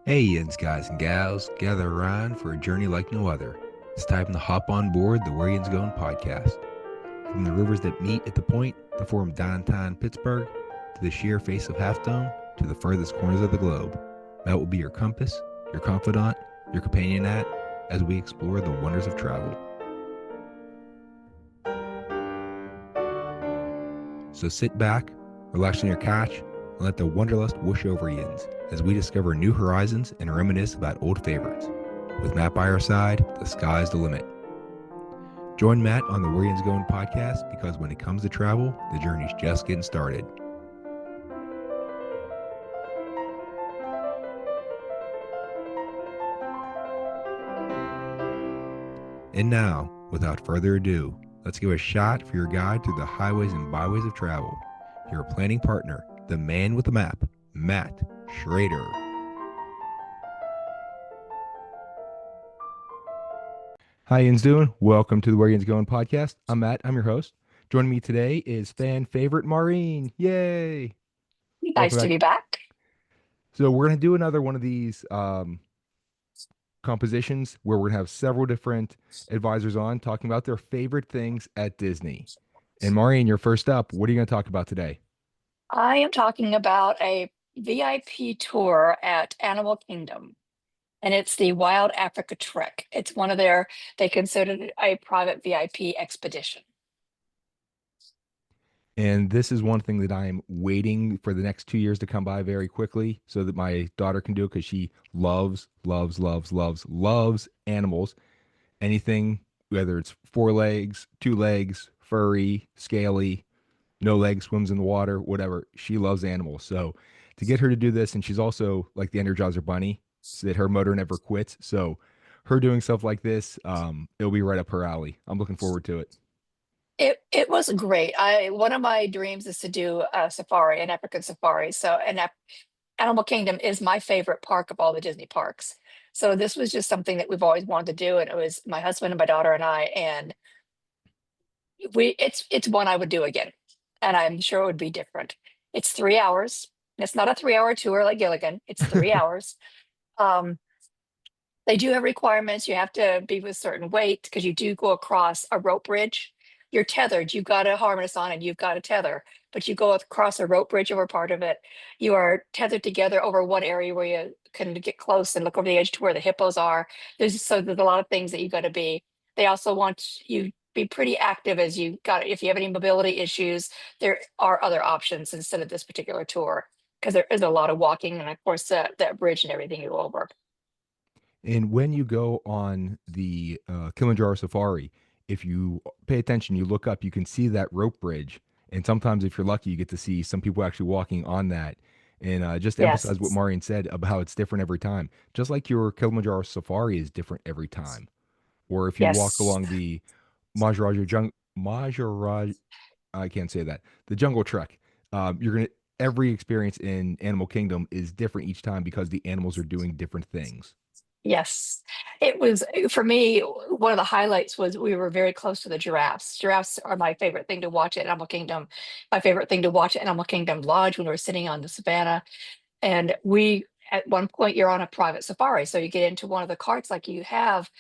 Hey, Yinz guys and gals, gather around for a journey like no other. It's time to hop on board the Yinz Goin podcast. From the rivers that meet at the point to form downtown Pittsburgh, to the sheer face of Half Dome, to the furthest corners of the globe, Matt will be your compass, your confidant, your companion as we explore the wonders of travel. So sit back, relax on your couch, and let the wanderlust whoosh over Yinz as we discover new horizons and reminisce about old favorites. With Matt by our side, the sky's the limit. Join Matt on the Yinz Goin podcast because when it comes to travel, the journey's just getting started. And now, without further ado, let's give a shot for your guide through the highways and byways of travel. Your planning partner, the man with the map, Matt Schraeder. Hi, Yinz doing? Welcome to the Where Yinz Going podcast. I'm Matt. I'm your host. Joining me today is fan favorite Maureen. Yay! Welcome Nice to back. be back. So we're gonna do another one of these compositions where we're gonna have several different advisors on talking about their favorite things at Disney. And Maureen, you're first up. What are you gonna talk about today? I am talking about a VIP tour at Animal Kingdom, and it's the Wild Africa Trek. It's one of they consider it a private VIP expedition. And this is one thing that I'm waiting for the next 2 years to come by very quickly so that my daughter can do it because she loves animals. Anything, whether it's four legs, two legs, furry, scaly, no legs, swims in the water, whatever. She loves animals. So to get her to do this, and she's also like the Energizer Bunny, so that her motor never quits. So her doing stuff like this, it'll be right up her alley. I'm looking forward to it. It was great. I One of my dreams is to do a safari, an African safari. Animal Kingdom is my favorite park of all the Disney parks. So this was just something that we've always wanted to do, and it was my husband and my daughter and I, and it's one I would do again, and I'm sure it would be different. It's 3 hours. It's not a 3 hour tour like Gilligan. It's 3 hours. Um, they do have requirements. You have to be with certain weight because you do go across a rope bridge. You're tethered. You've got a harness on and you've got a tether, but you go across a rope bridge over part of it. You are tethered together over one area where you can get close and look over the edge to where the hippos are. There's a lot of things that you got to be. They also want you be pretty active as you got if you have any mobility issues, there are other options instead of this particular tour because there is a lot of walking and of course that bridge and everything you go over. And when you go on the Kilimanjaro Safari, if you pay attention, you look up, you can see that rope bridge. And sometimes, if you're lucky, you get to see some people actually walking on that. And just to emphasize what Yes. Marion said about how it's different every time, just like your Kilimanjaro Safari is different every time. Or if you walk Yes. along the Maharaj, I can't say that, the Jungle Trek, you're gonna every experience in Animal Kingdom is different each time because the animals are doing different things. Yes, it was for me. One of the highlights was we were very close to the giraffes. Giraffes are my favorite thing to watch at Animal Kingdom. My favorite thing to watch at Animal Kingdom Lodge when we were sitting on the savannah. And we, at one point, you're on a private safari. So you get into one of the carts like you have,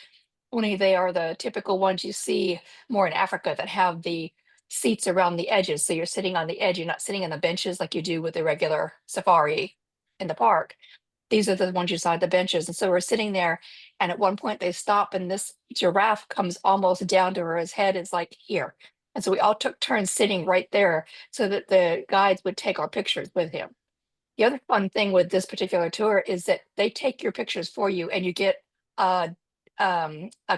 only they are the typical ones you see more in Africa that have the seats around the edges. So you're sitting on the edge. You're not sitting on the benches like you do with the regular safari in the park. These are the ones you saw at the benches. And so we're sitting there, and at one point they stop, and this giraffe comes almost down to her. His head is like here. And so we all took turns sitting right there so that the guides would take our pictures with him. The other fun thing with this particular tour is that they take your pictures for you, and you get a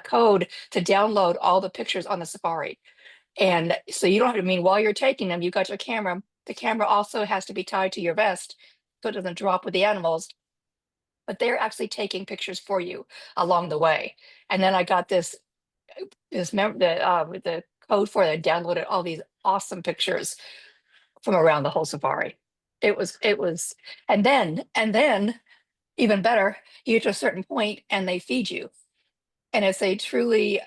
code to download all the pictures on the safari. And so you don't have to, while you're taking them, you got your camera. The camera also has to be tied to your vest so it doesn't drop with the animals, but they're actually taking pictures for you along the way. And then I got the code for it. I downloaded all these awesome pictures from around the whole safari. It was, and then even better, you get to a certain point and they feed you, and it's a truly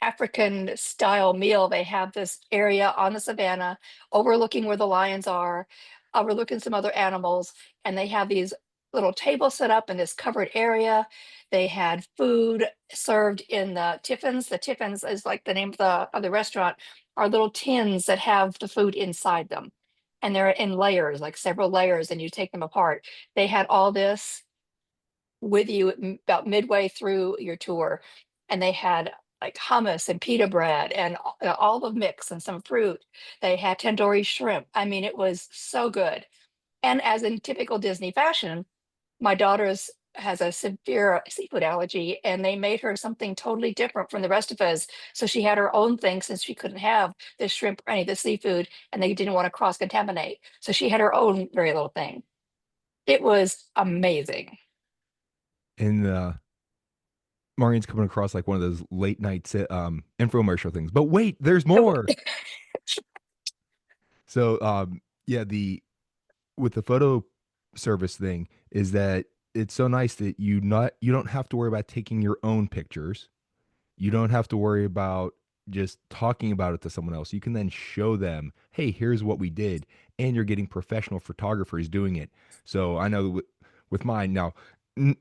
African style meal. They have this area on the savannah overlooking where the lions are, overlooking some other animals, and they have these little table set up in this covered area. They had food served in the tiffins. The tiffins is like the name of the restaurant, are little tins that have the food inside them. And they're in layers, like several layers, and you take them apart. They had all this with you about midway through your tour. And they had like hummus and pita bread and all the mix and some fruit. They had tandoori shrimp. I mean, it was so good. And as in typical Disney fashion, my daughter's has a severe seafood allergy, and they made her something totally different from the rest of us. So she had her own thing since she couldn't have the shrimp or any of the seafood, and they didn't want to cross contaminate. So she had her own very little thing. It was amazing. And Maureen's coming across like one of those late night infomercial things. But wait, there's more. So yeah, the with the photo service thing is that it's so nice that you don't have to worry about taking your own pictures. You don't have to worry about just talking about it to someone else. You can then show them, hey, here's what we did. And you're getting professional photographers doing it. So I know with mine now,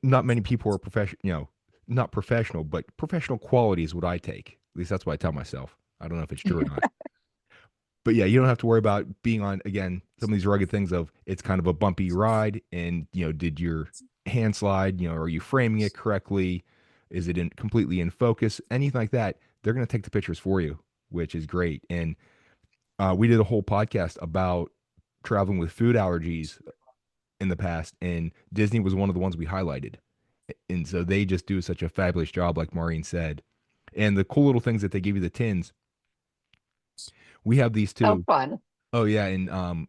not many people are professional, not professional, but professional quality is what I take. At least that's what I tell myself. I don't know if it's true or not. But yeah, you don't have to worry about being on again some of these rugged things of it's kind of a bumpy ride, and did your hand slide? Are you framing it correctly? Is it in completely in focus? Anything like that, they're going to take the pictures for you, which is great. And we did a whole podcast about traveling with food allergies in the past, and Disney was one of the ones we highlighted. And so they just do such a fabulous job, like Maureen said. And the cool little things that they give you the tins, we have these So too. fun. Oh yeah, and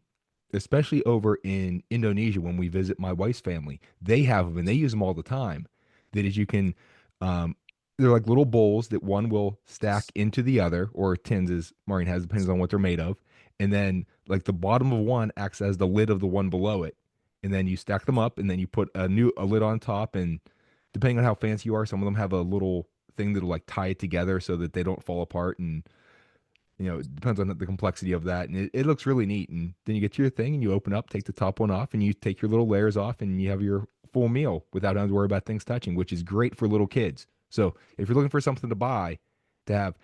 especially over in Indonesia when we visit my wife's family, they have them and they use them all the time. That is, you can, um, they're like little bowls that one will stack into the other, or tins as Maureen has, depends on what they're made of. And then like the bottom of one acts as the lid of the one below it, and then you stack them up, and then you put a lid on top, and depending on how fancy you are, some of them have a little thing that'll like tie it together so that they don't fall apart, and it depends on the complexity of that. And it looks really neat. And then you get to your thing and you open up, take the top one off, and you take your little layers off, and you have your full meal without having to worry about things touching, which is great for little kids. So if you're looking for something to buy to have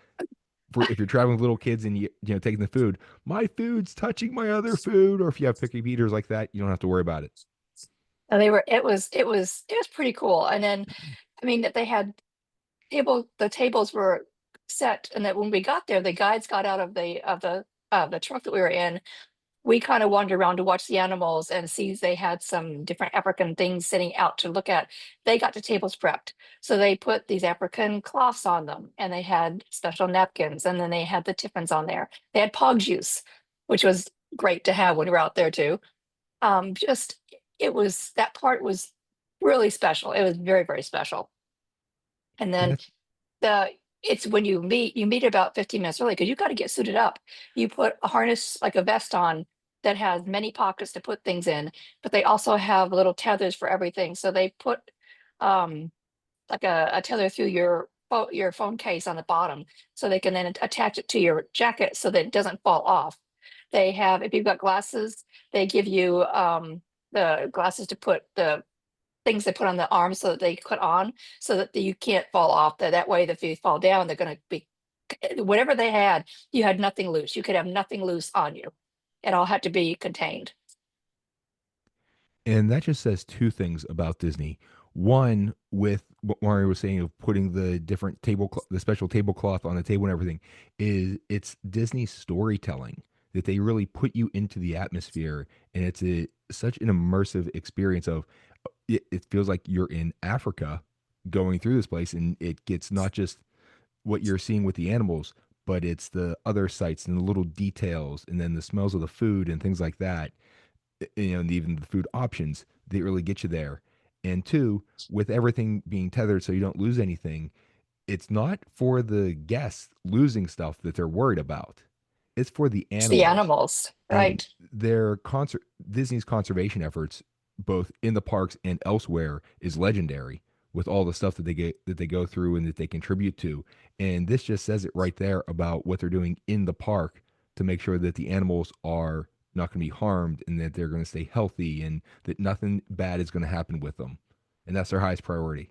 for if you're traveling with little kids and taking the food, my food's touching my other food, or if you have picky eaters like that, you don't have to worry about it. And they were, it was pretty cool. And then, I mean, that they had the tables were set, and that when we got there, the guides got out of the truck that we were in. We kind of wandered around to watch the animals and see they had some different African things sitting out to look at. They got the tables prepped. So they put these African cloths on them, and they had special napkins, and then they had the tiffins on there. They had pog juice, which was great to have when we were out there too. Just it was that part was really special. It was very, very special. And then That's the it's when you meet about 15 minutes early because you got to get suited up. You put a harness like a vest on that has many pockets to put things in, but they also have little tethers for everything. So they put um like a tether through your phone case on the bottom, so they can then attach it to your jacket so that it doesn't fall off. They have, if you've got glasses, they give you the glasses to put the things they put on the arms so that they put on so that you can't fall off. That way, if you fall down, they're going to be whatever they had. You had nothing loose. You could have nothing loose on you. It all had to be contained. And that just says two things about Disney. One, with what Mario was saying of putting the different the special tablecloth on the table and everything, is it's Disney's storytelling that they really put you into the atmosphere, and it's such an immersive experience of it feels like you're in Africa going through this place, and it gets not just what you're seeing with the animals, but it's the other sights and the little details, and then the smells of the food and things like that, and even the food options that really get you there. And two, with everything being tethered so you don't lose anything, it's not for the guests losing stuff that they're worried about. It's for the It's the animals. animals, And right? their concert Disney's conservation efforts both in the parks and elsewhere is legendary with all the stuff that they go through and that they contribute to. And this just says it right there about what they're doing in the park to make sure that the animals are not going to be harmed and that they're going to stay healthy and that nothing bad is going to happen with them. And that's their highest priority.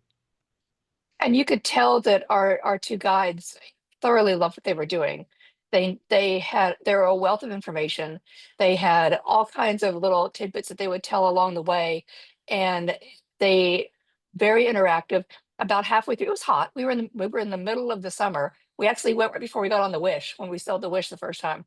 And you could tell that our two guides thoroughly loved what they were doing. They were a wealth of information. They had all kinds of little tidbits that they would tell along the way, and they very interactive. About halfway through, it was hot. We were in the middle of the summer. We actually went right before we got on the Wish when we sailed the Wish the first time,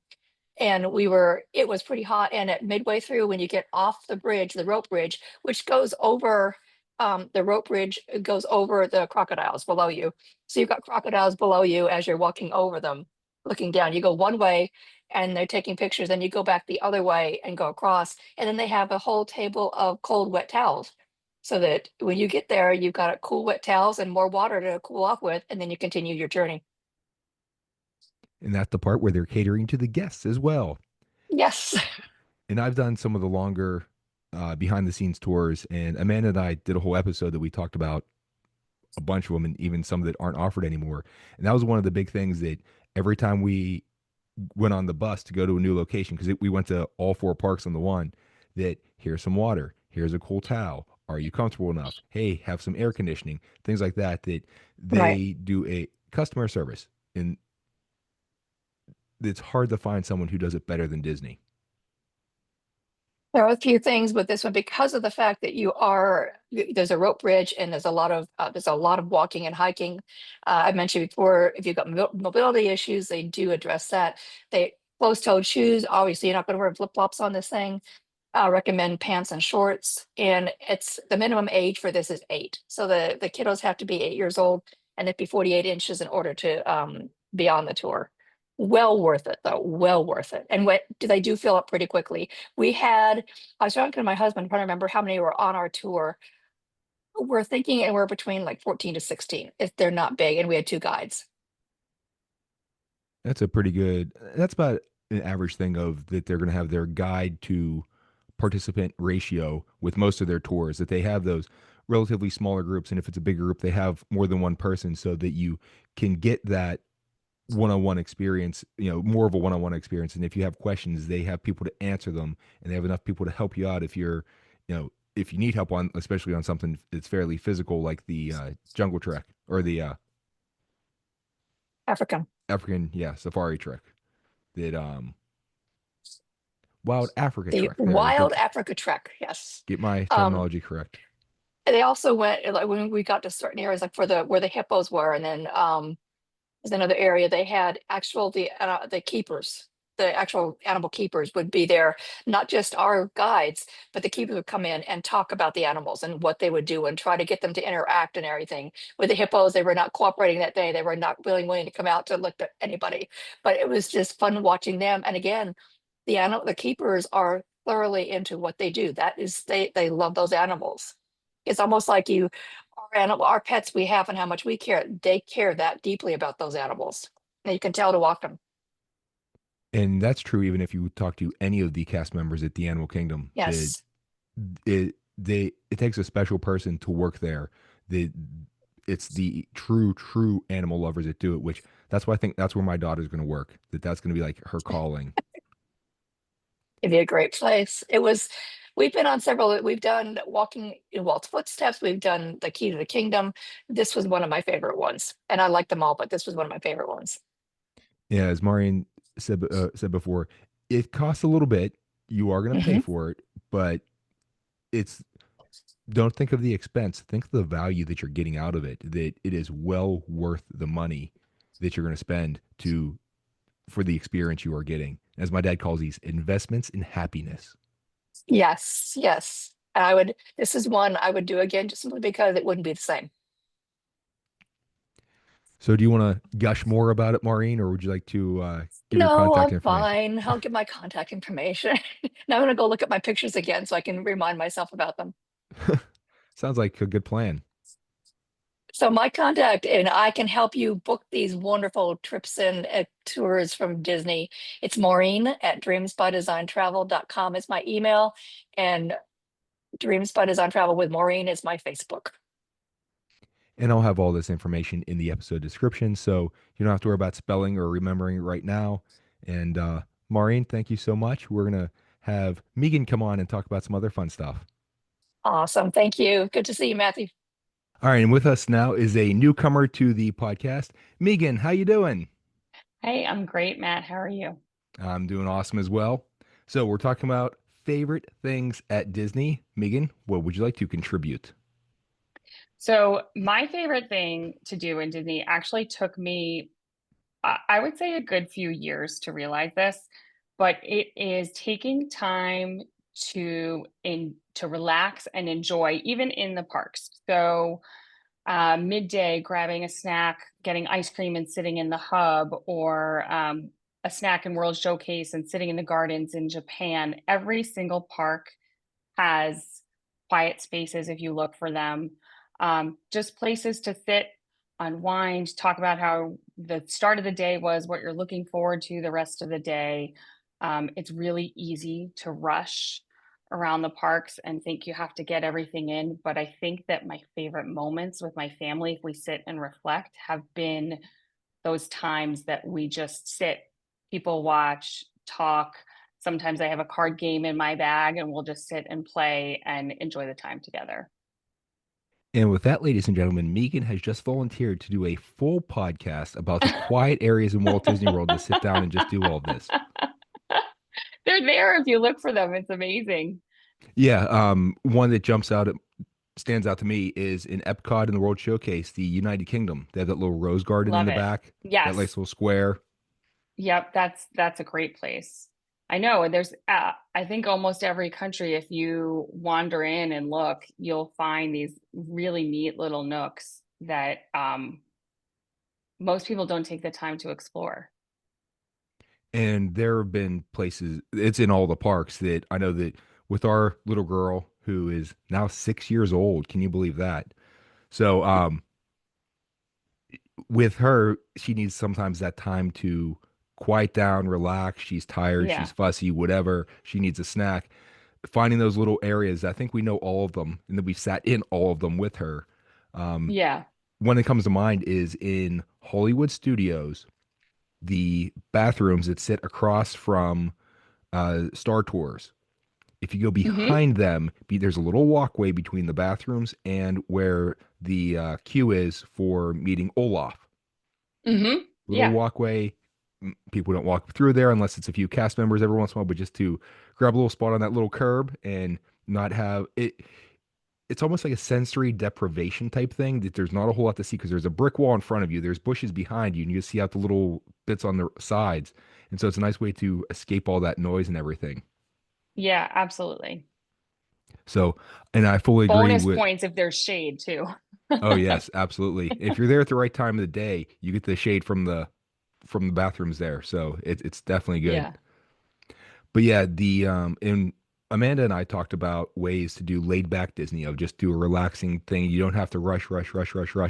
and it was pretty hot, and at midway through, when you get off the bridge, the rope bridge, which goes over, the rope bridge goes over the crocodiles below you, so you've got crocodiles below you as you're walking over them, looking down. You go one way and they're taking pictures, then you go back the other way and go across, and then they have a whole table of cold wet towels, so that when you get there you've got cool wet towels and more water to cool off with, and then you continue your journey. And that's the part where they're catering to the guests as well. Yes. And I've done some of the longer behind the scenes tours, and Amanda and I did a whole episode that we talked about a bunch of them and even some that aren't offered anymore. And that was one of the big things that every time we went on the bus to go to a new location, because we went to all four parks on the one, that here's some water, here's a cool towel. Are you comfortable enough? Hey, have some air conditioning, things like that, that Right. they do a customer service. And it's hard to find someone who does it better than Disney. There are a few things with this one because of the fact that there's a rope bridge and there's a lot of walking and hiking. I mentioned before, if you've got mobility issues, they do address that. They closed-toed shoes. Obviously, you're not going to wear flip-flops on this thing. Recommend pants and shorts. And it's the minimum age for this is 8. So the kiddos have to be 8 years old and it'd be 48 inches in order to be on the tour. Well worth it though, well worth it. And what do they do fill up pretty quickly. I was talking to my husband, trying to remember how many were on our tour. We're thinking and we're between like 14 to 16 if they're not big, and we had two guides. That's a pretty good, that's about an average thing of that they're going to have their guide to participant ratio with most of their tours, that they have those relatively smaller groups. And if it's a bigger group, they have more than one person so that you can get that one-on-one experience, more of a one-on-one experience. And if you have questions, they have people to answer them and they have enough people to help you out if you need help on, especially on something that's fairly physical like the jungle trek or the African. African, yeah, safari trek. That Wild Africa The trek. There, Wild Africa Trek, yes. get my Um, terminology correct. they also went like when we got to certain areas, like for the where the hippos were, and then there's another area they had the keepers, the actual animal keepers would be there, not just our guides, but the keepers would come in and talk about the animals and what they would do and try to get them to interact and everything. With the hippos, they were not cooperating that day. They were not willing to come out to look at anybody, but it was just fun watching them. And again, the keepers are thoroughly into what they do. That is, they love those animals. It's almost like our pets we have and how much we care. They care that deeply about those animals. And you can tell to walk them. And that's true even if you talk to any of the cast members at the Animal Kingdom. That Yes. it takes a special person to work there. That it's the true animal lovers that do it. Which that's why I think that's where my daughter's going to work. That's going to be like her calling. It'd be a great place. We've been on several, we've done Walking in Walt's Footsteps, we've done The Key to the Kingdom. This was one of my favorite ones. And I like them all, but this was one of my favorite ones. Yeah, as Maureen said before, it costs a little bit. You are going to pay Mhm. for it, but it's don't think of the expense. Think of the value that you're getting out of it. That it is well worth the money that you're going to spend to for the experience you are getting. As my dad calls these investments in happiness. Yes, yes. This is one I would do again just simply because it wouldn't be the same. So, do you want to gush more about it, Maureen, or would you like to give your No, contact I'm information? fine. I'll get my contact information. Now I'm gonna go look at my pictures again so I can remind myself about them. Sounds like a good plan. So my contact, and I can help you book these wonderful trips and tours from Disney. It's Maureen at dreamsbydesign.travel.com is my email, and Dreams by Design Travel with Maureen is my Facebook. And I'll have all this information in the episode description. So you don't have to worry about spelling or remembering it right now. And Maureen, thank you so much. We're going to have Meegan come on and talk about some other fun stuff. Awesome. Thank you. Good to see you, Matthew. All right, and with us now is a newcomer to the podcast. Meegan, how you doing? Hey, I'm great, Matt. How are you? I'm doing awesome as well. So we're talking about favorite things at Disney. Meegan, what would you like to contribute? So, my favorite thing to do in Disney actually took me, I would say, a good few years to realize this, but it is taking time to relax and enjoy, even in the parks. So, midday, grabbing a snack, getting ice cream and sitting in the hub, or a snack and World Showcase and sitting in the gardens in Japan. Every single park has quiet spaces if you look for them. Just places to sit, unwind, talk about how the start of the day was, what you're looking forward to the rest of the day. It's really easy to rush around the parks and think you have to get everything in. But I think that my favorite moments with my family, if we sit and reflect, have been those times that we just sit, people watch, talk. Sometimes I have a card game in my bag and we'll just sit and play and enjoy the time together. And with that, ladies and gentlemen, Megan has just volunteered to do a full podcast about the quiet areas in Walt Disney World to sit down and just do all of this. They're there if you look for them. It's amazing. Yeah, one that stands out to me is in Epcot in the World Showcase, the United Kingdom. They have that little rose garden in Love the it. back, that Yes. nice little square. Yep, that's a great place. I know there's I think almost every country, if you wander in and look, you'll find these really neat little nooks that most people don't take the time to explore. And there have been places, it's in all the parks that I know that with our little girl who is now 6 years old, can you believe that? So, with her, she needs sometimes that time to quiet down, relax. She's tired, she's Yeah. fussy, whatever. She needs a snack. Finding those little areas, I think we know all of them, and then we sat in all of them with her. Um, Yeah. one that comes to mind is in Hollywood Studios, the bathrooms that sit across from Star Tours. If you go Hmm. behind them, there's a little walkway between the bathrooms and where the queue is for meeting Olaf. Hmm. Little Yeah. walkway. People don't walk through there unless it's a few cast members every once in a while, but just to grab a little spot on that little curb and not have it. It's almost like a sensory deprivation type thing that there's not a whole lot to see because there's a brick wall in front of you, there's bushes behind you, and you see out the little bits on the sides. And so it's a nice way to escape all that noise and everything. Yeah, absolutely. So, and I fully agree Bonus with, points if there's shade too. oh yes, absolutely. If you're there at the right time of the day, you get the shade from the bathrooms there. So it's definitely good. Yeah. But yeah, the and Amanda and I talked about ways to do laid back Disney of just do a relaxing thing. You don't have to rush,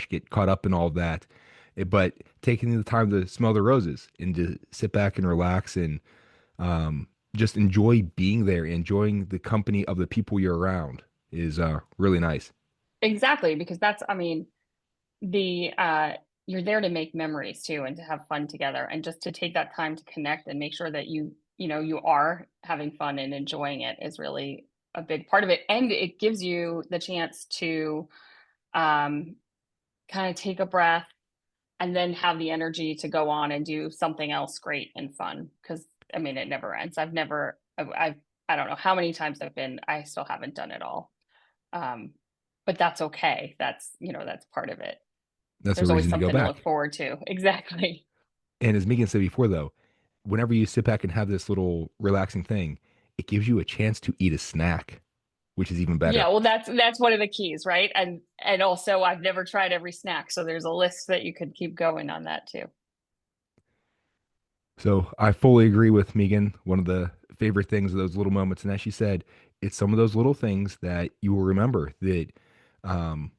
get caught up in all of that. But taking the time to smell the roses and to sit back and relax and just enjoy being there, enjoying the company of the people you're around is really nice. Exactly, because that's, I mean, the you're there to make memories too and to have fun together and just to take that time to connect and make sure that you are having fun and enjoying it is really a big part of it. And it gives you the chance to um kind of take a breath and then have the energy to go on and do something else great and fun because I mean it never ends. I don't know how many times I still haven't done it all. um but that's okay. That's part of it. That's a There's always reason to go something to look back. forward to. Exactly. And as Megan said before, though, whenever you sit back and have this little relaxing thing, it gives you a chance to eat a snack, which is even Yeah, better. well that's one of the keys, right? And also I've never tried every snack, so there's a list that you could keep going on that too. So I fully agree with Megan. One of the favorite things are those little moments. And as she said, it's some of those little things that you will remember that, um,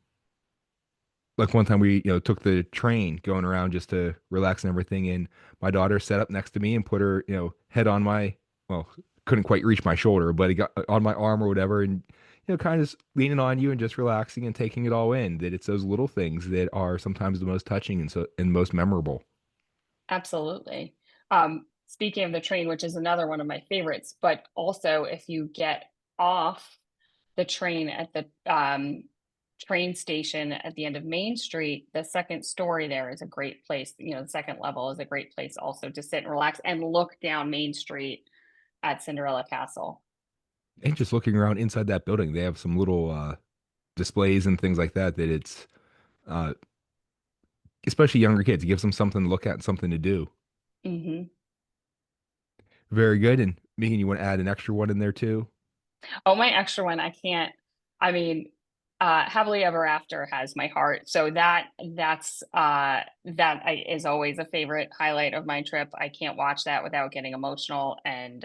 like one time we, took the train going around just to relax and everything. And my daughter sat up next to me and put her, head on well, couldn't quite reach my shoulder, but it got on my arm or whatever. And, kind of just leaning on you and just relaxing and taking it all in. That it's those little things that are sometimes the most touching and most memorable. Absolutely. speaking of the train, which is another one of my favorites, but also if you get off the train at the train station at the end of Main Street, the second story there is a great place. You know, the second level is a great place also to sit and relax and look down Main Street at Cinderella Castle. And just looking around inside that building, they have some little displays and things like that. That it's uh, especially younger kids, it gives them something to look at and something to do. Hmm. Very good. And Megan, you want to add an extra one in there too? Oh, my extra one, I can't. I mean, Happily Ever After has my heart. So is always a favorite highlight of my trip. I can't watch that without getting emotional, and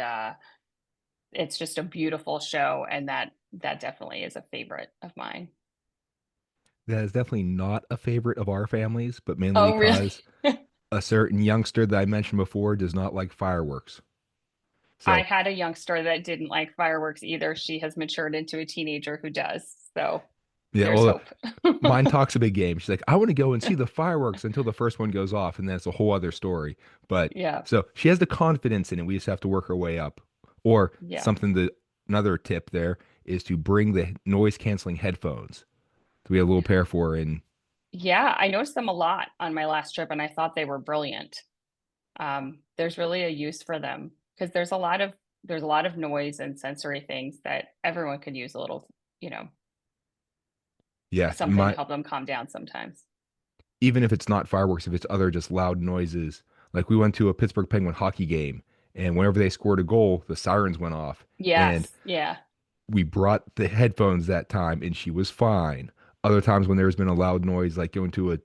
it's just a beautiful show, and that definitely is a favorite of mine. That is definitely not a favorite of our families, but mainly Oh, really? because a certain youngster that I mentioned before does not like fireworks. I So had a youngster that didn't like fireworks either. She has matured into a teenager who does. So yeah, there's well, hope. mine talks a big game. She's like, I want to go and see the fireworks until the first one goes off, and then it's a whole other story. But Yeah. so she has the confidence in it. We just have to work our way up. Or Yeah. something that another tip there is to bring the noise canceling headphones. So we have a little pair for her, and Yeah, I noticed them a lot on my last trip and I thought they were brilliant. There's really a use for them because there's a lot of noise and sensory things that everyone could use a little, you know, yeah, something to my help them calm down sometimes. even if it's not fireworks, if it's other just loud noises. Like we went to a Pittsburgh Penguin hockey game, and whenever they scored a goal, the sirens went off, and Yes, yeah. we brought the headphones that time, and she was fine. Other times when there's been a loud noise, like going to a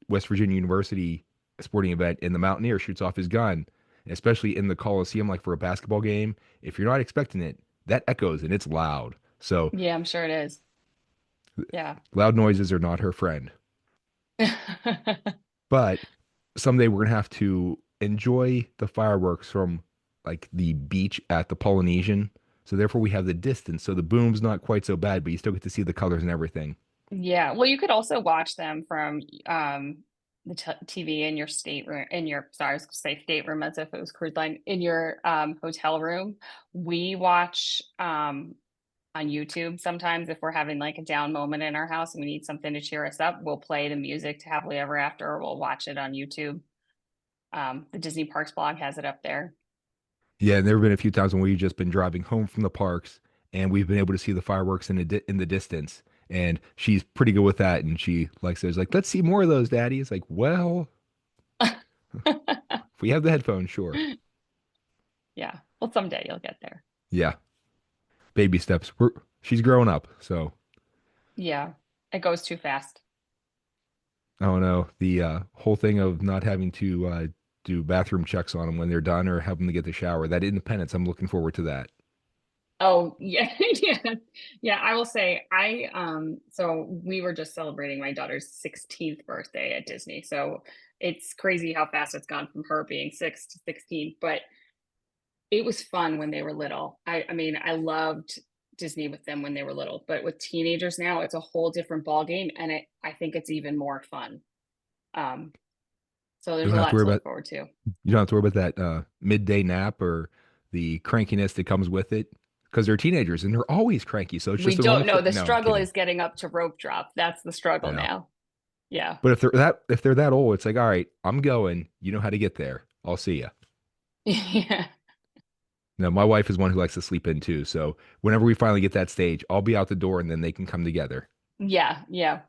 West Virginia University sporting event, and the Mountaineer shoots off his gun, especially in the Coliseum, like for a basketball game, if you're not expecting it, that echoes and it's loud. So Yeah, I'm sure it is. Yeah. loud noises are not her friend. But someday we're gonna have to enjoy the fireworks from like the beach at the Polynesian. So therefore we have the distance. So the boom's not quite so bad, but you still get to see the colors and everything. Yeah. Well, you could also watch them from the TV in your stateroom, sorry, I was gonna say stateroom as if it was cruise line, in your hotel room. We watch on YouTube sometimes if we're having like a down moment in our house and we need something to cheer us up. We'll play the music to Happily Ever After, or we'll watch it on YouTube. The Disney Parks blog has it up there. Yeah, and there have been a few times when we've just been driving home from the parks and we've been able to see the fireworks in the distance. And she's pretty good with that. And she likes those, like, let's see more of those, Daddy. It's like, well, if we have the headphones, sure. Yeah. Well, someday you'll get there. Yeah, baby steps. She's growing up, so Yeah. It goes too fast. I don't know. The whole thing of not having to do bathroom checks on them when they're done or have them to get the shower, that independence, I'm looking forward to that. Oh, yeah. Yeah. Yeah, I will say so we were just celebrating my daughter's 16th birthday at Disney. So it's crazy how fast it's gone from her being 6 to 16, but it was fun when they were little. I mean, I loved Disney with them when they were little, but with teenagers now, it's a whole different ball game, and I think it's even more fun. Um, so You there's don't a have to lot worry to look about forward to. you don't have to worry about that midday nap or the crankiness that comes with it because they're teenagers and they're always cranky. So it's We just a don't normal know. thing. The No, I'm struggle kidding. is getting up to rope drop. That's the struggle Yeah. now. Yeah. But if they're that old, it's like, all right, I'm going. You know how to get there. I'll see you. Yeah. No, my wife is one who likes to sleep in too. So whenever we finally get that stage, I'll be out the door and then they can come together. Yeah. Yeah.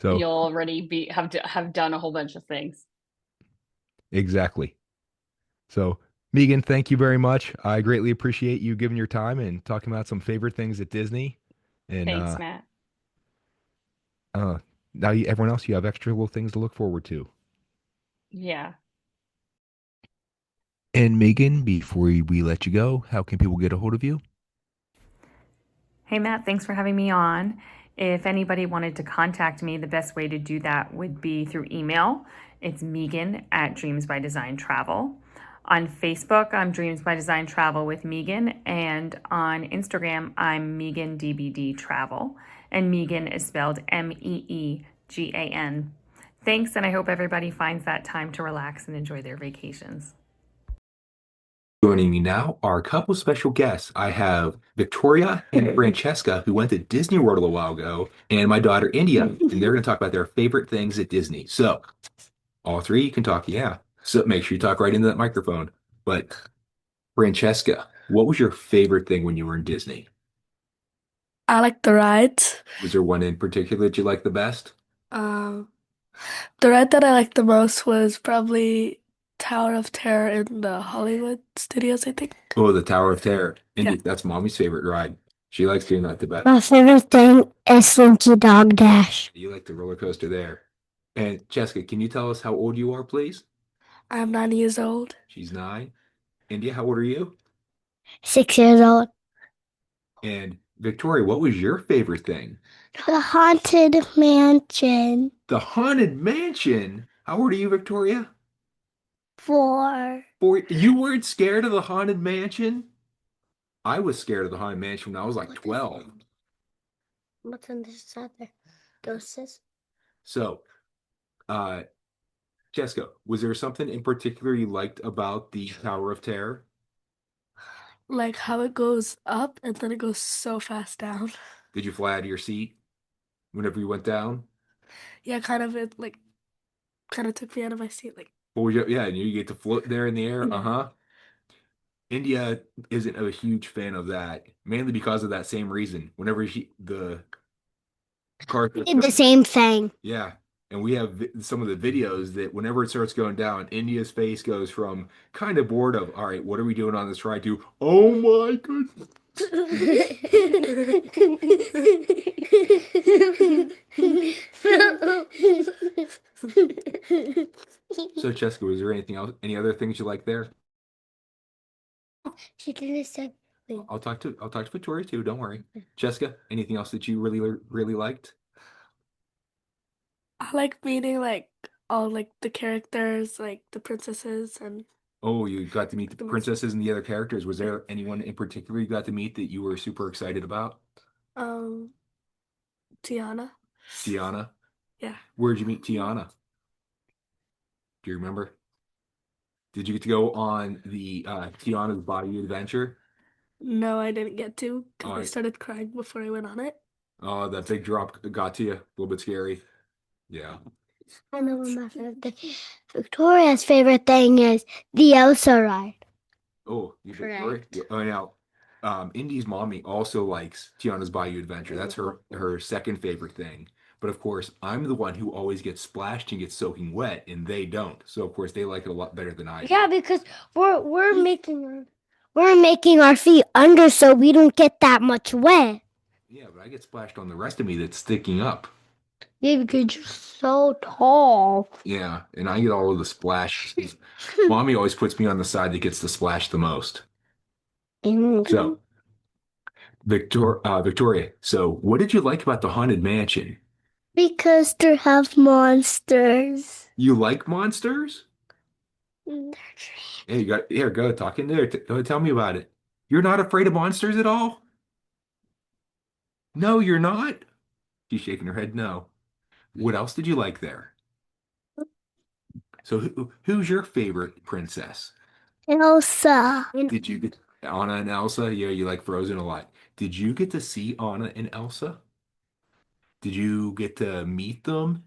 So You'll already have done a whole bunch of things. exactly. So Megan, thank you very much. I greatly appreciate you giving your time and talking about some favorite things at Disney. And Thanks, Matt. uh, now everyone else, you have extra little things to look forward to. Yeah. And Megan, before we let you go, how can people get a hold of you? Hey, Matt, thanks for having me on. If anybody wanted to contact me, the best way to do that would be through email. It's Meegan at Dreams by Design Travel. On Facebook, I'm Dreams by Design Travel with Meegan, and on Instagram, I'm Meegan DBD Travel. And Meegan is spelled Meegan. Thanks, and I hope everybody finds that time to relax and enjoy their vacations. Joining me now are a couple special guests. I have Victoria and Francesca, who went to Disney World a little while ago, and my daughter India, and they're going to talk about their favorite things at Disney. So, all three, you can talk, yeah. So make sure you talk right into that microphone. But Francesca, what was your favorite thing when you were in Disney? I like the rides. Was there one in particular that you liked the best? Um, the ride that I liked the most was probably Tower of Terror in the Hollywood studios, I think. Oh, the Tower of Terror. Indy, Yeah. that's mommy's favorite ride. She likes doing that the best. My favorite thing is Slinky Dog Dash. You like the roller coaster there. And Jessica, can you tell us how old you are, please? I'm 9 years old. She's 9. India, how old are you? 6 years old. And Victoria, what was your favorite thing? The Haunted Mansion. The Haunted Mansion. How old are you, Victoria? 4. You weren't scared of the Haunted Mansion? I was scared of the Haunted Mansion when I was like 12. What's on this side there? Ghosts? So, Jessica, was there something in particular you liked about the Tower of Terror? Like how it goes up and then it goes so fast down. Did you fly out of your seat whenever you went down? Yeah, it kind of took me out of my seat. Like, Yeah, and you get to float there in the air. Yeah. Uh-huh. India isn't a huge fan of that, mainly because of that same reason. Whenever the car Did the same thing. yeah, and we have some of the videos that whenever it starts going down, India's face goes from kind of bored of, all right, what are we doing on this ride to, oh my goodness. So Jessica, was there anything else, any other things you like there? She didn't say. I'll talk to Victoria too, don't worry. Jessica, anything else that you really liked? I like meeting like all like the characters, like the princesses and Oh, you got to meet the princesses and the other characters. Was there anyone in particular you got to meet that you were super excited about? Tiana. Tiana? Yeah. Where'd you meet Tiana? Do you remember? Did you get to go on the Tiana's Body Adventure? No, I didn't get to because I Alright. started crying before I went on it. Oh, that big drop got to you. A little bit scary. Yeah. I know what my favorite thing. Victoria's favorite thing is the Elsa ride. Oh, you should. Correct. Oh, now, Indy's mommy also likes Tiana's Bayou Adventure. That's her second favorite thing. But of course, I'm the one who always gets splashed and gets soaking wet, and they don't. So of course, they like it a lot better than I do. Yeah, because we're making our feet under so we don't get that much wet. Yeah, but I get splashed on the rest of me that's sticking up. Yeah, because you're so tall. Yeah, and I get all of the splash. Mommy always puts me on the side that gets the splash the most. So, Victoria, so what did you like about the Haunted Mansion? Because they have monsters. You like monsters? Hey, here, go talk in there. Go tell me about it. You're not afraid of monsters at all? No, you're not? She's shaking her head no. What else did you like there? So who's your favorite princess? Elsa. Did you get Anna and Elsa? Yeah, you like Frozen a lot. Did you get to see Anna and Elsa? Did you get to meet them?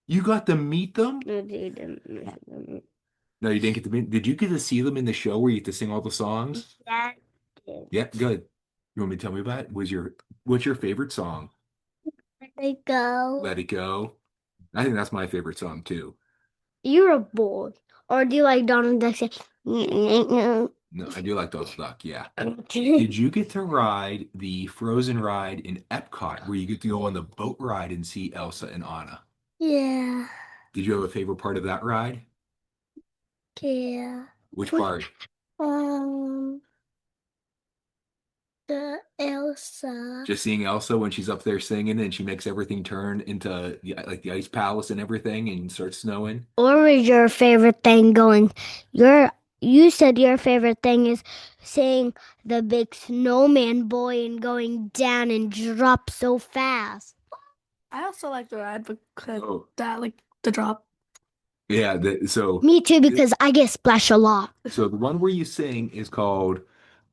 You got to meet them? No, you didn't. No, you didn't get to meet. Did you get to see them in the show where you get to sing all the songs? Yeah. Yeah, good. You want me to tell me about it? What's your favorite song? Let it go. Let It Go. I think that's my favorite song too. You're a boy. Or do you like Donald Duck say, no? No, I do like those Duck, yeah. Did you get to ride the Frozen ride in Epcot where you get to go on the boat ride and see Elsa and Anna? Yeah. Did you have a favorite part of that ride? Yeah. Which part? The Elsa. Just seeing Elsa when she's up there singing and she makes everything turn into the ice palace and everything and starts snowing. Or was your favorite thing going? You said your favorite thing is seeing the big snowman boy and going down and drop so fast. I also like the ride because Oh. that like the drop. Yeah, so Me too, because I get splashed a lot. the one where you sing is called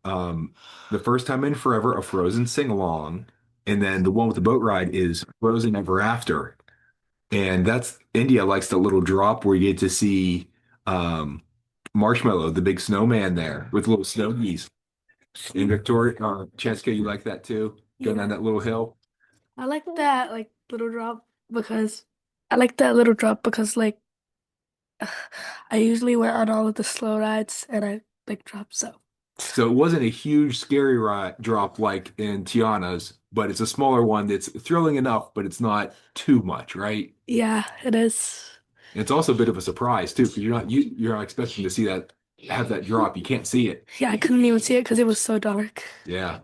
The First Time in Forever, a Frozen Sing-Along. And then the one with the boat ride is Frozen Ever After. And that's India likes the little drop where you get to see Marshmallow, the big snowman there with little snow geese. And Victoria, Cheska, you like that too? Going down that little hill? I like that like little drop because like I usually went on all of the slow rides and I like drop So it wasn't a huge scary drop like in Tiana's, but it's a smaller one that's thrilling enough, but it's not too much, right? Yeah, it is. And it's also a bit of a surprise too, because you're not expecting to see that have that drop. You can't see it. Yeah, I couldn't even see it because it was so dark. Yeah.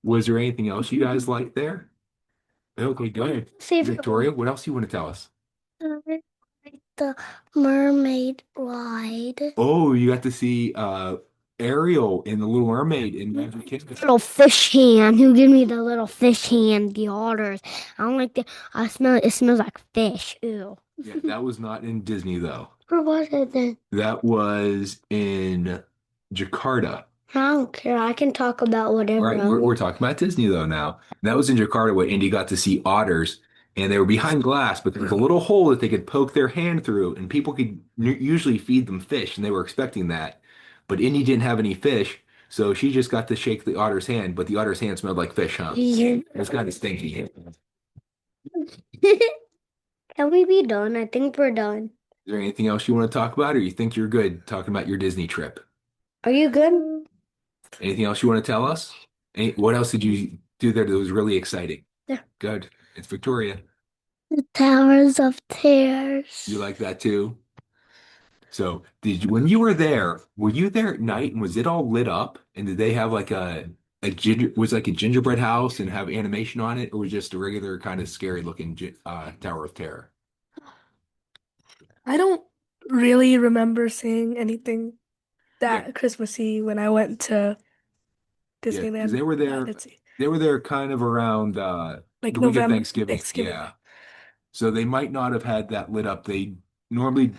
Was there anything else you guys liked there? Okay, go ahead. Victoria, what else do you want to tell us? The mermaid ride. Oh, you got to see Ariel in The Little Mermaid in Magic Kingdom. Little fish hand. Who gave me the little fish hand? The otters. I don't like the. I smell it. It smells like fish. Ew. Yeah, that was not in Disney though. Where was it then? That was in Jakarta. I don't care. I can talk about All whatever right, I we're want. talking about Disney though now. And that was in Jakarta where Indy got to see otters, and they were behind glass, but there was a little hole that they could poke their hand through, and people could usually feed them fish, and they were expecting that. But Indy didn't have any fish, so she just got to shake the otter's hand, but the otter's hand smelled like fish, huh? Yeah. It was kind of stinky. Can we be done? I think we're done. Is there anything else you want to talk about, or you think you're good talking about your Disney trip? Are you good? Anything else you want to tell us? What else did you do there that was really exciting? Yeah. Good. It's Victoria. The Towers of Tears. You like that too? So, when you were there, were you there at night and was it all lit up? And did they have like a gingerbread house and have animation on it, or was it just a regular kind of scary looking Tower of Terror? I don't really remember seeing anything that Yeah. Christmassy when I went to Yeah, 'cause Disneyland. they were there. Let's see. They were there kind of around Like the week of November, Thanksgiving. Thanksgiving. Yeah. So they might not have had that lit up. They normally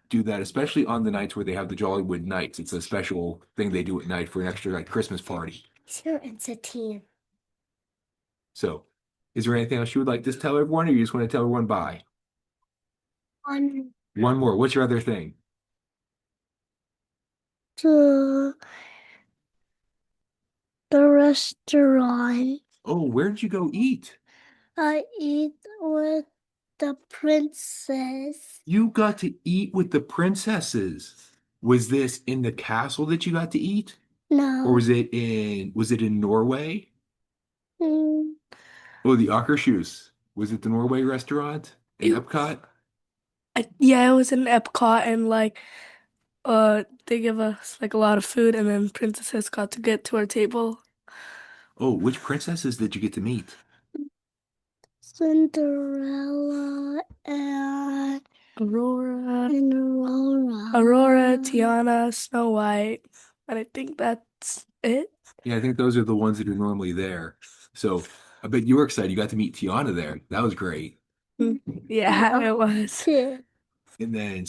do that, especially on the nights where they have the Jollywood Nights. It's a special thing they do at night for an extra like Christmas party. Sure, and Satine. So, is there anything else you would like to tell everyone, or you just want to tell everyone bye? One more. What's your other thing? The restaurant. Oh, where did you go eat? I eat with the princess. You got to eat with the princesses. Was this in the castle that you got to eat? No. Or was it in Norway? Mm, Oh, the Akershus. Was it the Norway restaurant in Epcot? Yeah, it was in Epcot and like they give us like a lot of food and then princesses got to get to our table. Oh, which princesses did you get to meet? Cinderella and Aurora, Aurora. Tiana, Snow White, and I think that's it. Yeah, I think those are the ones that are normally there. So I bet you were excited. You got to meet Tiana there. That was great. Yeah, it was. And then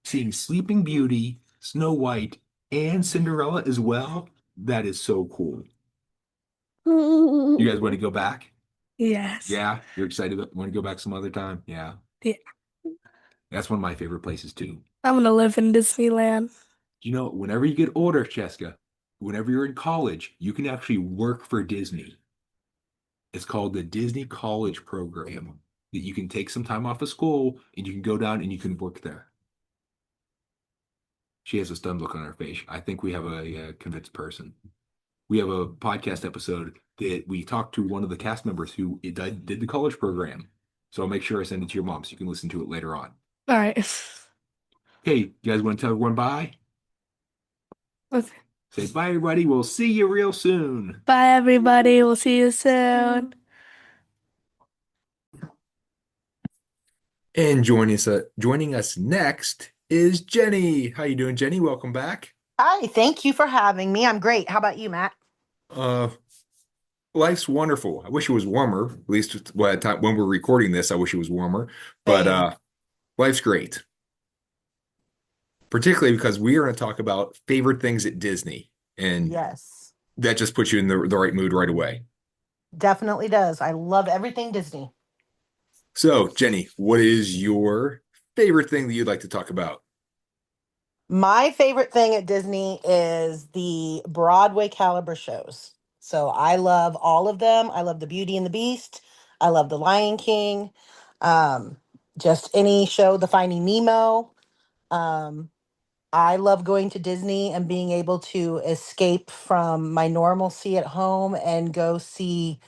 seeing Sleeping Beauty, Snow White, and Cinderella as well. That is so cool. You guys want to go back? Yes. Yeah, you're excited. Want to go back some other time? Yeah. Yeah. That's one of my favorite places too. I'm gonna live in Disneyland. You know, whenever you get older, Cheska, whenever you're in college, you can actually work for Disney. It's called the Disney College Program. That you can take some time off of school and you can go down and you can work there. She has a stunned look on her face. I think we have a convinced person. We have a podcast episode that we talked to one of the cast members who did the college program. So I'll make sure I send it to your mom so you can listen to it later on. All right. Okay, you guys want to tell everyone bye? Okay. Say bye, everybody. We'll see you real soon. Bye, everybody. We'll see you soon. And joining us next is Jenny. How you doing, Jenny? Welcome back. Hi, thank you for having me. I'm great. How about you, Matt? Life's wonderful. I wish it was warmer. At least at the time when we're recording this, I wish it was warmer. But Same. life's great. particularly because we are going to talk about favorite things at Disney, and Yes, that just puts you in the right mood right away. definitely does. I love everything Disney. So, Jenny, what is your favorite thing that you'd like to talk about? My favorite thing at Disney is the Broadway-caliber shows. So I love all of them. I love the Beauty and the Beast. I love the Lion King. Um, just any show, the Finding Nemo. Um, I love going to Disney and being able to escape from my normalcy at home and go see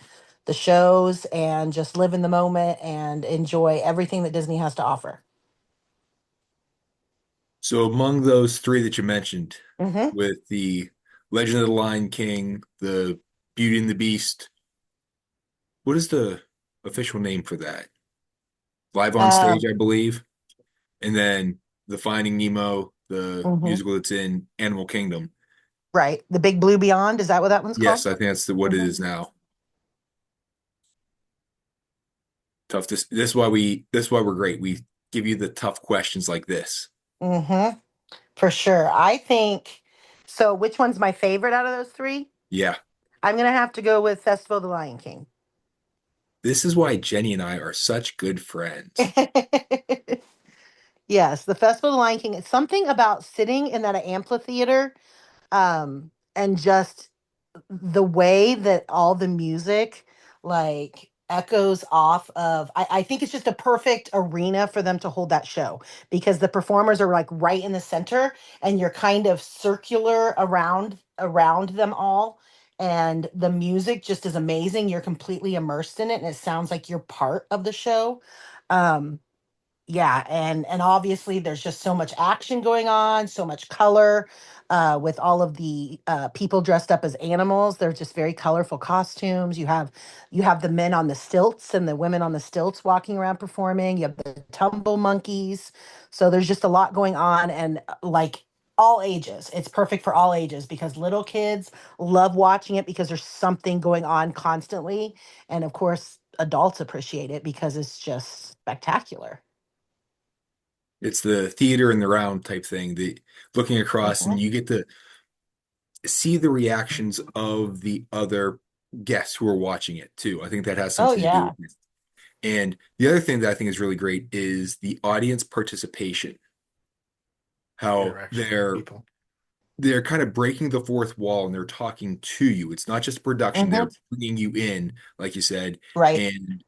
the shows and just live in the moment and enjoy everything that Disney has to offer. So, among those three that you mentioned, Hmm. with the Legend of the Lion King, the Beauty and the Beast, what is the official name for that? Live on stage, I believe. And then the Finding Nemo, the Mhm. musical that's in Animal Kingdom. Right. The Big Blue Beyond, is that what that one's Yes, called? I think that's what it Mhm. is now. Tough. This is why we're great. We give you the tough questions like this. Mhm. For sure. I think so. Which one's my favorite out of those three? Yeah. I'm gonna have to go with Festival of the Lion King. This is why Jenny and I are such good friends. Yes, the Festival of the Lion King. It's something about sitting in that amphitheater, and just the way that all the music like echoes off of I think it's just a perfect arena for them to hold that show because the performers are like right in the center and you're kind of circular around them all, and the music just is amazing. You're completely immersed in it and it sounds like you're part of the show. um yeah, and obviously there's just so much action going on, so much color, with all of the people dressed up as animals. They're just very colorful costumes. You have the men on the stilts and the women on the stilts walking around performing. You have the tumble monkeys. So there's just a lot going on, and like all ages. It's perfect for all ages because little kids love watching it because there's something going on constantly, and of course adults appreciate it because it's just spectacular. It's the theater in the round type thing, the looking across and Mhm. you get to see the reactions of the other guests who are watching it too. I think that has Oh something to do yeah. with it. And the other thing that I think is really great is the audience participation. How Interaction with they're people. they're kind of breaking the fourth wall and they're talking to you. It's not just production, Hmm. they're bringing you in, like you said. Right. And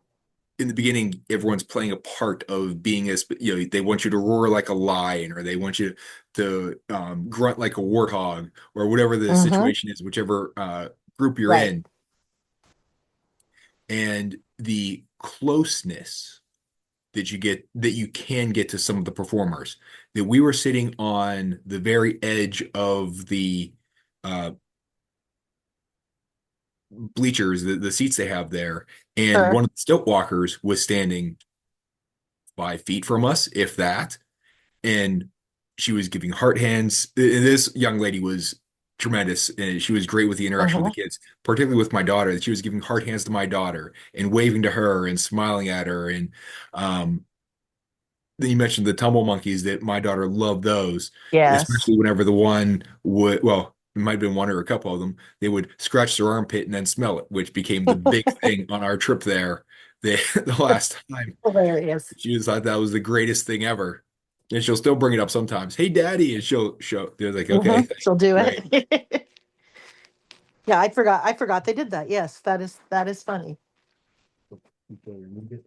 in the beginning, everyone's playing a part of being as, they want you to roar like a lion or they want you to grunt like a warthog or whatever the Hmm. situation is, whichever group you're Right. in. And the closeness that you can get to some of the performers, that we were sitting on the very edge of the uh, bleachers, the seats they have there, and Sure. one of the stilt walkers was standing 5 feet from us, if that, and she was giving heart hands. This young lady was tremendous, and she was great with the interaction with Hmm. the kids, particularly with my daughter. She was giving heart hands to my daughter and waving to her and smiling at her. And then you mentioned the tumble monkeys that my daughter loved those, Yes. especially whenever the one would, well, it might have been one or a couple of them, they would scratch their armpit and then smell it, which became the big thing on our trip there the last time. Hilarious. She was thought that was the greatest thing ever. And she'll still bring it up sometimes. Hey, daddy. And she'll show, they're like, Hmm. okay, She'll do great. it. Yeah, I forgot they did that. Yes, that is funny. And then,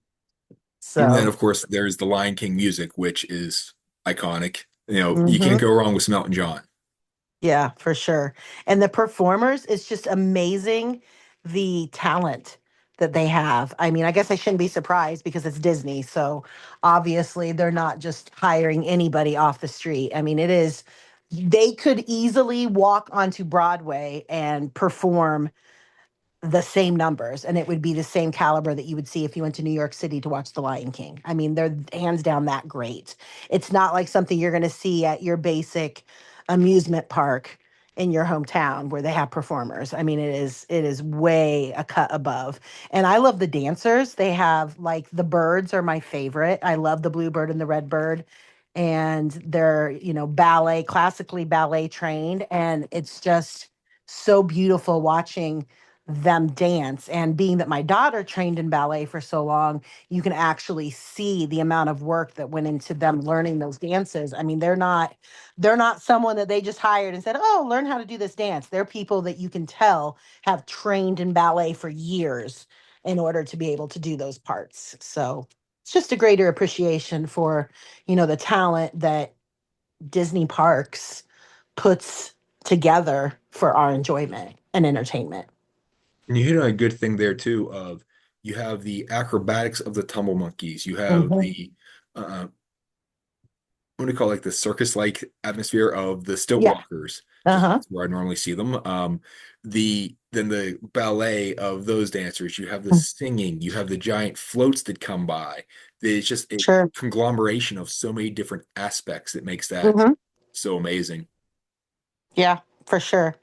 So, of course, there's the Lion King music, which is iconic. You can't mhm. go wrong with Elton John. Yeah, for sure. And the performers, it's just amazing the talent that they have. I mean, I guess I shouldn't be surprised because it's Disney. So obviously they're not just hiring anybody off the street. I mean, they could easily walk onto Broadway and perform the same numbers and it would be the same caliber that you would see if you went to New York City to watch The Lion King. I mean, they're hands down that great. It's not like something you're going to see at your basic amusement park in your hometown where they have performers. I mean, it is way a cut above. And I love the dancers. They have like the birds are my favorite. I love the blue bird and the red bird. and they're, classically ballet trained. And it's just so beautiful watching them dance. And being that my daughter trained in ballet for so long, you can actually see the amount of work that went into them learning those dances. I mean, they're not someone that they just hired and said, "Oh, learn how to do this dance." They're people that you can tell have trained in ballet for years in order to be able to do those parts. So it's just a greater appreciation for, the talent that Disney parks puts together for our enjoyment and entertainment. And you hit on a good thing there too. Of you have the acrobatics of the tumble monkeys. You have Mhm. the what do you call it, like the circus-like atmosphere of the stilt Yeah. walkers, because Uh-huh. that's where I normally see them. The ballet of those dancers. You have the singing. You have the giant floats that come by. It's just a Sure. conglomeration of so many different aspects that makes that Hmm. so amazing. Yeah, for sure.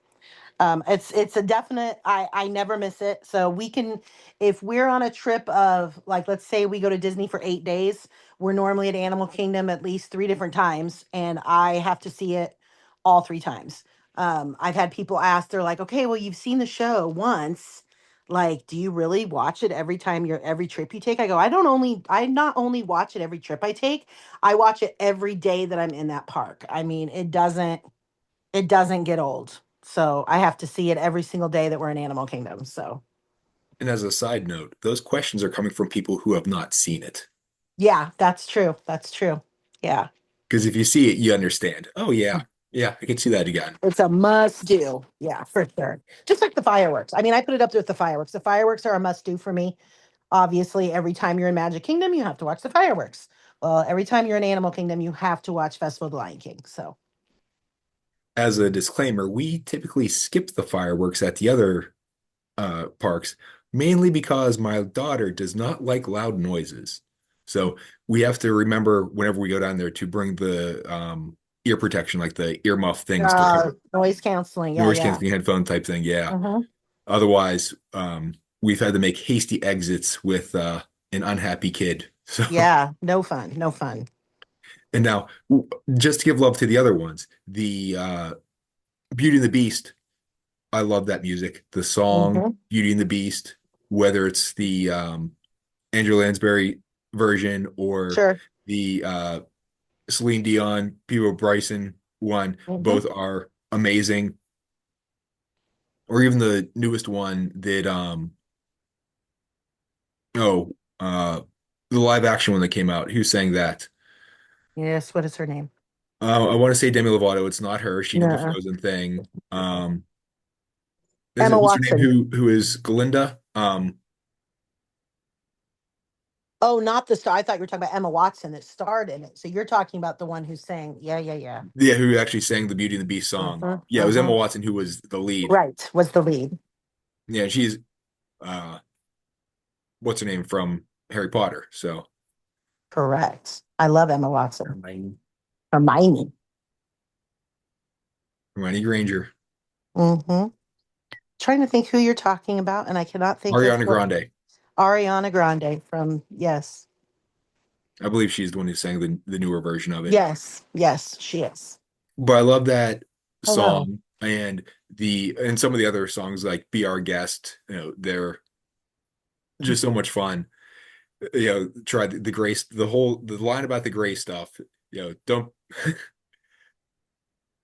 It's a definite. I never miss it. So we can, if we're on a trip of, like, let's say we go to Disney for 8 days, we're normally at Animal Kingdom at least 3 different times, and I have to see it all 3 times. I've had people ask, they're like, "Okay, well, you've seen the show once. Like, do you really watch it every trip you take?" I go, I not only watch it every trip I take, I watch it every day that I'm in that park. I mean, it doesn't get old. So I have to see it every single day that we're in Animal Kingdom. So And as a side note, those questions are coming from people who have not seen it. yeah, that's true. That's true. Yeah. Because if you see it, you understand. Oh yeah, yeah, I can see that again. It's a must do. Yeah, for sure. Just like the fireworks. I mean, I put it up there with the fireworks. The fireworks are a must do for me. Obviously, every time you're in Magic Kingdom, you have to watch the fireworks. Well, every time you're in Animal Kingdom, you have to watch Festival of the Lion King. So As a disclaimer, we typically skip the fireworks at the other parks, mainly because my daughter does not like loud noises. So we have to remember whenever we go down there to bring the ear protection, like the earmuff things to cover noise canceling. Yeah, noise yeah. canceling headphone type thing. Yeah. Hmm. Otherwise, we've had to make hasty exits with an unhappy kid. So, Yeah, no fun. No fun. and now just to give love to the other ones, the Beauty and the Beast. I love that music. The song Hmm. Beauty and the Beast, whether it's the Angela Lansbury version or Sure. the Celine Dion, Peter Bryson one, Hmm. both are amazing. Or even the newest one that oh the live action one that came out. Who sang that? Yes. What is her name? I want to say Demi Lovato. It's not her. She did the No. Frozen thing. Is Emma it what's her name? Watson. Who is Glinda? Oh, not the star. I thought you were talking about Emma Watson that starred in it. So you're talking about the one who sang. Yeah, yeah, yeah. Yeah, who actually sang the Beauty and the Beast song? Hmm. Yeah, it was Emma Hmm. Watson who was the lead. Right. Was the lead. Yeah, she's uh what's her name from Harry Potter. So Correct. I love Emma Watson. Hermione Hermione. Granger, Mm-hmm. Trying to think who you're talking about, and I cannot think of Ariana what. Grande. Ariana Grande from, yes. I believe she's the one who sang the newer version of it. Yes. Yes, she is. But I love that Hello. song and some of the other songs like Be Our Guest, they're just so much fun. Try the grace, the line about the gray stuff, don't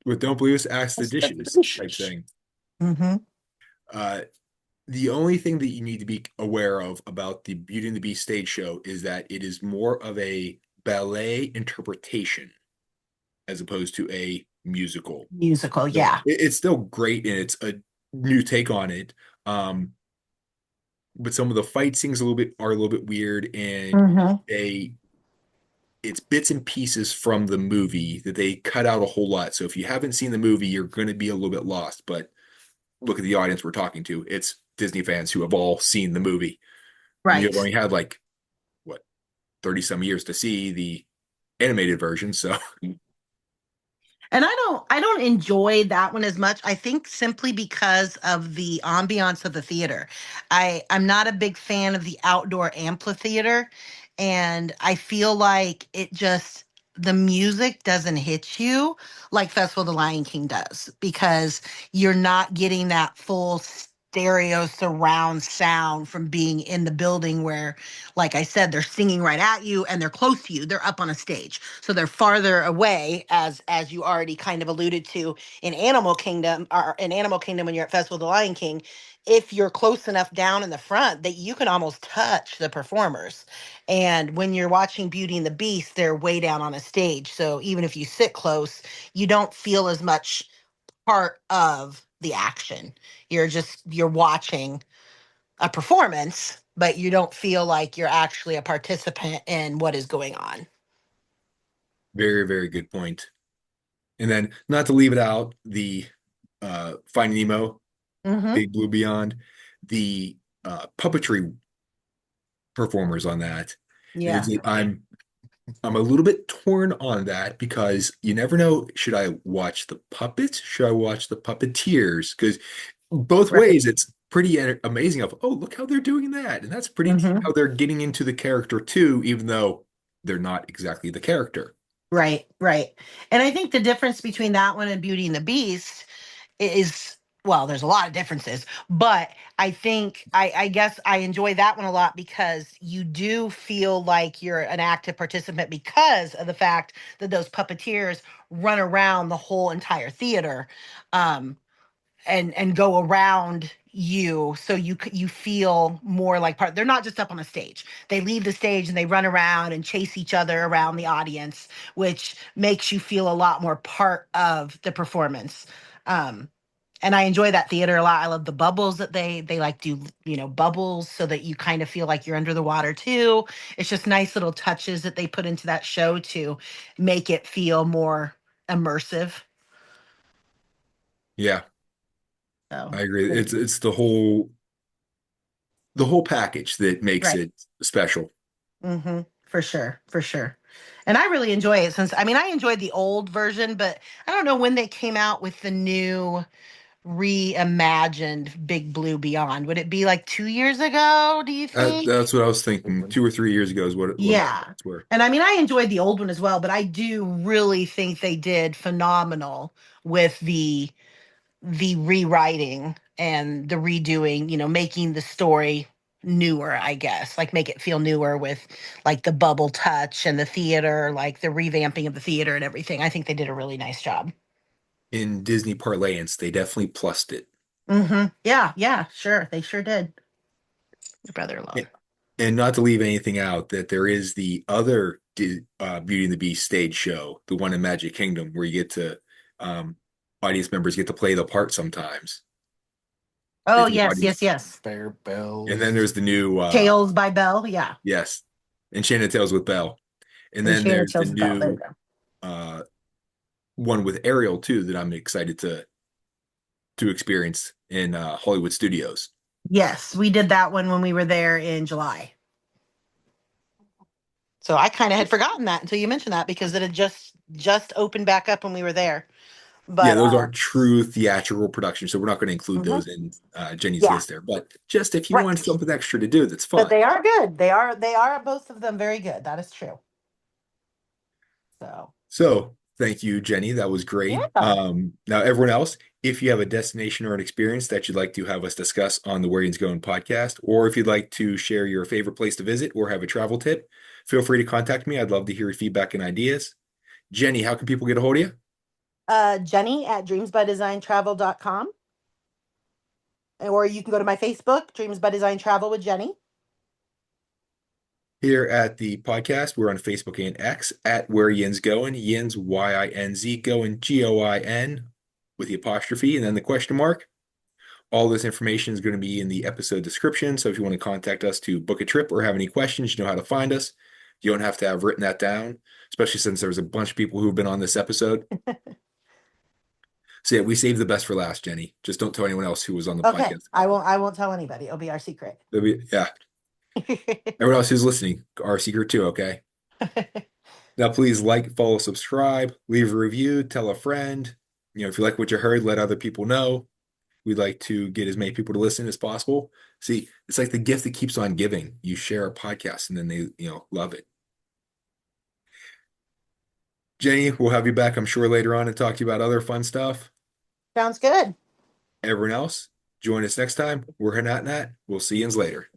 with don't believe us, ask the dishes type thing. Mm-hmm. Uh the only thing that you need to be aware of about the Beauty and the Beast stage show is that it is more of a ballet interpretation as opposed to a musical. Musical, So yeah. it's still great and it's a new take on it. Um, but some of the fight scenes are a little bit weird and Mm-hmm. they it's bits and pieces from the movie that they cut out a whole lot. So if you haven't seen the movie, you're going to be a little bit lost. But look at the audience we're talking to. It's Disney fans who have all seen the movie. And you've Right. only had like what 30 some years to see the animated version. So And I don't enjoy that one as much. I think simply because of the ambiance of the theater. I'm not a big fan of the outdoor amphitheater, and I feel like it just the music doesn't hit you like Festival of the Lion King does, because you're not getting that full stereo surround sound from being in the building where, like I said, they're singing right at you and they're close to you. They're up on a stage. So they're farther away, as you already kind of alluded to in Animal Kingdom, or in Animal Kingdom when you're at Festival of the Lion King. If you're close enough down in the front that you can almost touch the performers. And when you're watching Beauty and the Beast, they're way down on a stage. So even if you sit close, you don't feel as much part of the action. You're watching a performance, but you don't feel like you're actually a participant in what is going on. Very, very good point. And then, not to leave it out, the Finding Nemo, Big Blue Beyond, the puppetry performers on that. Yeah. I'm a little bit torn on that because you never know. Should I watch the puppets? Should I watch the puppeteers? Because both Right. ways, it's pretty amazing. Oh, look how they're doing that, and that's pretty neat how they're getting into the character too, even though they're not exactly the character. Right, right. And I think the difference between that one and Beauty and the Beast is, well, there's a lot of differences, but I think I guess I enjoy that one a lot because you do feel like you're an active participant because of the fact that those puppeteers run around the whole entire theater. And go around you, so you feel more like part. They're not just up on a stage. They leave the stage and they run around and chase each other around the audience, which makes you feel a lot more part of the performance. um and I enjoy that theater a lot. I love the bubbles that they like do, bubbles so that you kind of feel like you're under the water too. It's just nice little touches that they put into that show to make it feel more immersive. Yeah, So I agree. It's the whole package that makes right. it special. For sure, for sure. And I really enjoy it since, I mean, I enjoyed the old version, but I don't know when they came out with the new reimagined Big Blue Beyond. Would it be like 2 years ago, do you think? That's what I was thinking. 2 or 3 years ago is what Yeah. it's where. And I mean, I enjoyed the old one as well, but I do really think they did phenomenal with the rewriting and the redoing, making the story newer, I guess, like make it feel newer with like the bubble touch and the theater, like the revamping of the theater and everything. I think they did a really nice job. In Disney parlance, they definitely plussed it. Yeah, yeah, sure. They sure did. Your brother-in-law. And not to leave anything out, that there is the other Beauty and the Beast stage show, the one in Magic Kingdom, where you get to audience members get to play the part sometimes. Oh, If the yes, audience- yes. Bear Bells. And then there's the new Tales by Belle, yeah. yes, Enchanted Tales with Belle. And then Enchanted there's the Tales by Belle. There you new go. one with Ariel too that I'm excited to experience in Hollywood Studios. Yes, we did that one when we were there in July. So I kind of had forgotten that until you mentioned that, because it had just opened back up when we were there. But Yeah, those aren't true theatrical productions, so we're not going to include those in Jenny's Yeah. list there. But just if you Right. want something extra to do, that's fine. But they are good. They are both of them very good. That is true. So thank you, Jenny. That was great. Yeah. Now, everyone else, if you have a destination or an experience that you'd like to have us discuss on the Where Yinz Goin podcast, or if you'd like to share your favorite place to visit or have a travel tip, feel free to contact me. I'd love to hear your feedback and ideas. Jenny, how can people get a hold of you? Jenny at dreamsbydesigntravel.com. Or you can go to my Facebook, Dreams by Design Travel with Jenny. Here at the podcast, we're on Facebook and X at Where Yinz Goin. Yinz, Y-I-N-Z, Goin, G-O-I-N, with the apostrophe and then the question mark. All this information is going to be in the episode description. So if you want to contact us to book a trip or have any questions, you know how to find us. You don't have to have written that down, especially since there's a bunch of people who've been on this episode. So yeah, we saved the best for last, Jenny. Just don't tell anyone else who was on the podcast. I won't tell anybody. It'll be our secret. Yeah. Everyone else who's listening, our secret too, okay? Now, please like, follow, subscribe, leave a review, tell a friend. If you like what you heard, let other people know. We'd like to get as many people to listen as possible. See, it's like the gift that keeps on giving. You share a podcast and then they, love it. Jenny, we'll have you back, I'm sure, later on and talk to you about other fun stuff. Sounds good. Everyone else, join us next time. We're Hanat Nat. We'll see you later.